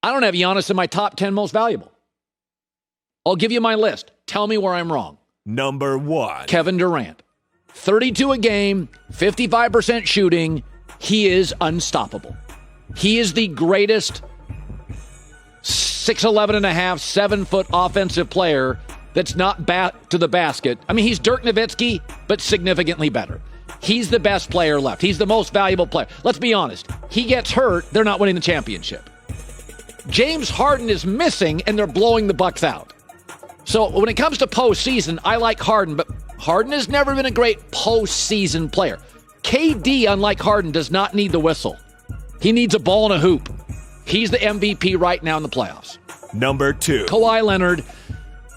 I don't have Giannis in my top 10 most valuable. I'll give you my list. Tell me where I'm wrong. Number 1. Kevin Durant. 32 a game, 55% shooting. He is unstoppable. He is the greatest 6'11 and a half, 7-foot offensive player that's not back to the basket. I mean, he's Dirk Nowitzki, but significantly better. He's the best player left. He's the most valuable player. Let's be honest. He gets hurt, they're not winning the championship. James Harden is missing, and they're blowing the Bucks out. So when it comes to postseason, I like Harden, but Harden has never been a great postseason player. KD, unlike Harden, does not need the whistle. He needs a ball and a hoop. He's the MVP right now in the playoffs. Number 2. Kawhi Leonard,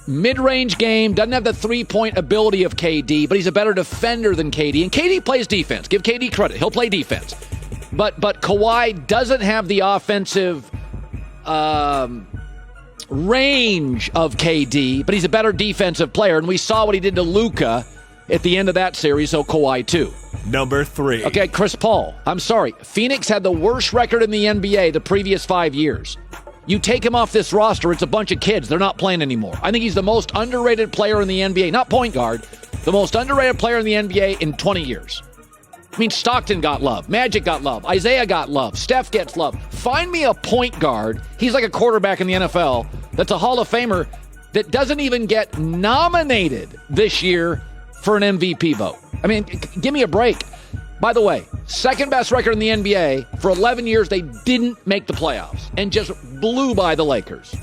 mid-range game, doesn't have the three-point ability of KD, but he's a better defender than KD. And KD plays defense. Give KD credit. He'll play defense. But Kawhi doesn't have the offensive range of KD, but he's a better defensive player. And we saw what he did to Luka at the end of that series, so Kawhi too. Number 3. Okay, Chris Paul. I'm sorry. Phoenix had the worst record in the NBA the previous 5 years. You take him off this roster, it's a bunch of kids. They're not playing anymore. I think he's the most underrated player in the NBA. Not point guard. The most underrated player in the NBA in 20 years. I mean, Stockton got love. Magic got love. Isaiah got love. Steph gets love. Find me a point guard. He's like a quarterback in the NFL. That's a Hall of Famer that doesn't even get nominated this year for an MVP vote. I mean, give me a break. By the way, second best record in the NBA. For 11 years, they didn't make the playoffs and just blew by the Lakers.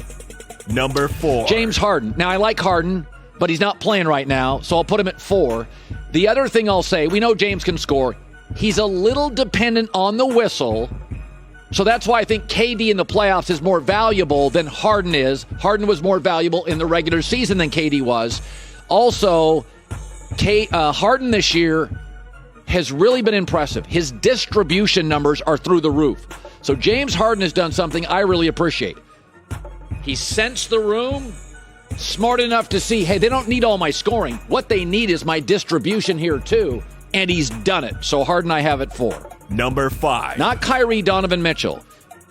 Number 4. James Harden. Now, I like Harden, but he's not playing right now, so I'll put him at 4. The other thing I'll say, we know James can score. He's a little dependent on the whistle, so that's why I think KD in the playoffs is more valuable than Harden is. Harden was more valuable in the regular season than KD was. Also, Harden this year has really been impressive. His distribution numbers are through the roof. So James Harden has done something I really appreciate. He sensed the room, smart enough to see, hey, they don't need all my scoring. What they need is my distribution here too, and he's done it. So Harden I have at 4. Number 5. Not Kyrie, Donovan Mitchell.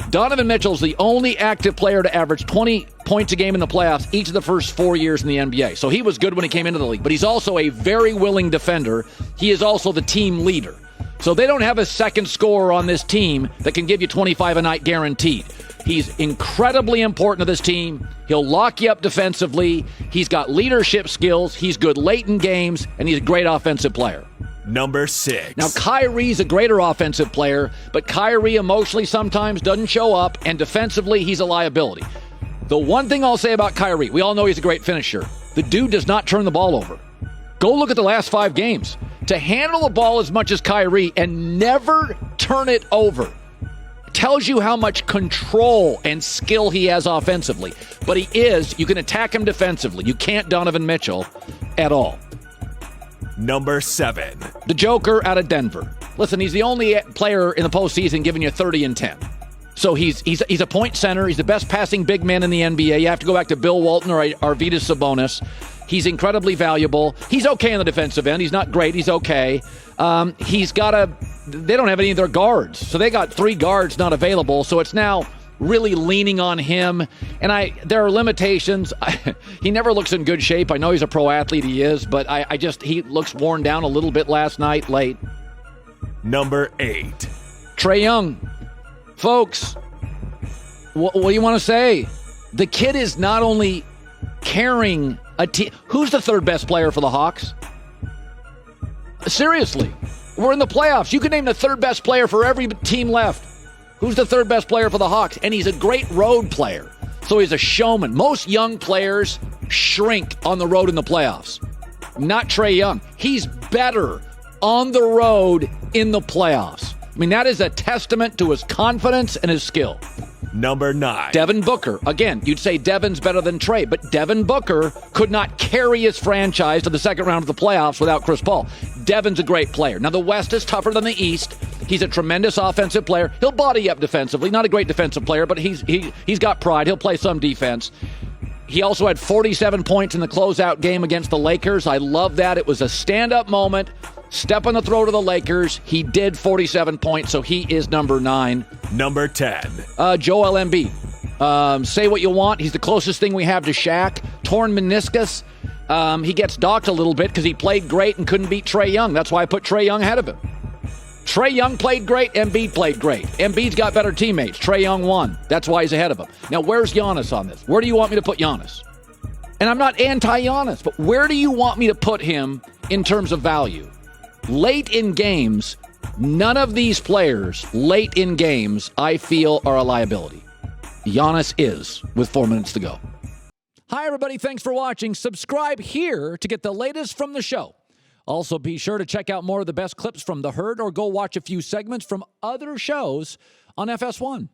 Donovan Mitchell's the only active player to average 20 points a game in the playoffs each of the first 4 years in the NBA. So he was good when he came into the league, but he's also a very willing defender. He is also the team leader. So they don't have a second scorer on this team that can give you 25 a night guaranteed. He's incredibly important to this team. He'll lock you up defensively. He's got leadership skills. He's good late in games, and he's a great offensive player. Number 6. Now, Kyrie's a greater offensive player, but Kyrie emotionally sometimes doesn't show up, and defensively, he's a liability. The one thing I'll say about Kyrie, we all know he's a great finisher. The dude does not turn the ball over. Go look at the last 5 games. To handle the ball as much as Kyrie and never turn it over tells you how much control and skill he has offensively. But you can attack him defensively. You can't Donovan Mitchell at all. Number 7. The Joker out of Denver. Listen, he's the only player in the postseason giving you 30 and 10. So he's a point center. He's the best passing big man in the NBA. You have to go back to Bill Walton or Arvydas Sabonis. He's incredibly valuable. He's okay on the defensive end. He's not great. He's okay. They don't have any of their guards. So they got 3 guards not available. So it's now really leaning on him. And there are limitations. He never looks in good shape. I know he's a pro athlete. He is. But he looks worn down a little bit last night late. Number 8. Trae Young. Folks, what do you want to say? The kid is not only carrying a team. Who's the third best player for the Hawks? Seriously. We're in the playoffs. You can name the third best player for every team left. Who's the third best player for the Hawks? And he's a great road player. So he's a showman. Most young players shrink on the road in the playoffs. Not Trae Young. He's better on the road in the playoffs. I mean, that is a testament to his confidence and his skill. Number 9. Devin Booker. Again, you'd say Devin's better than Trae, but Devin Booker could not carry his franchise to the second round of the playoffs without Chris Paul. Devin's a great player. Now, the West is tougher than the East. He's a tremendous offensive player. He'll body up defensively. Not a great defensive player, but he's got pride. He'll play some defense. He also had 47 points in the closeout game against the Lakers. I love that. It was a stand-up moment. Step on the throat of the Lakers. He did 47 points, so he is number 9. Number 10. Joel Embiid. Say what you want. He's the closest thing we have to Shaq. Torn meniscus. He gets docked a little bit because he played great and couldn't beat Trae Young. That's why I put Trae Young ahead of him. Trae Young played great. Embiid played great. Embiid's got better teammates. Trae Young won. That's why he's ahead of him. Now, where's Giannis on this? Where do you want me to put Giannis? And I'm not anti-Giannis, but where do you want me to put him in terms of value? Late in games, none of these players late in games I feel are a liability. Giannis is with 4 minutes to go. Hi, everybody. Thanks for watching. Subscribe here to get the latest from the show. Also, be sure to check out more of the best clips from The Herd or go watch a few segments from other shows on FS1.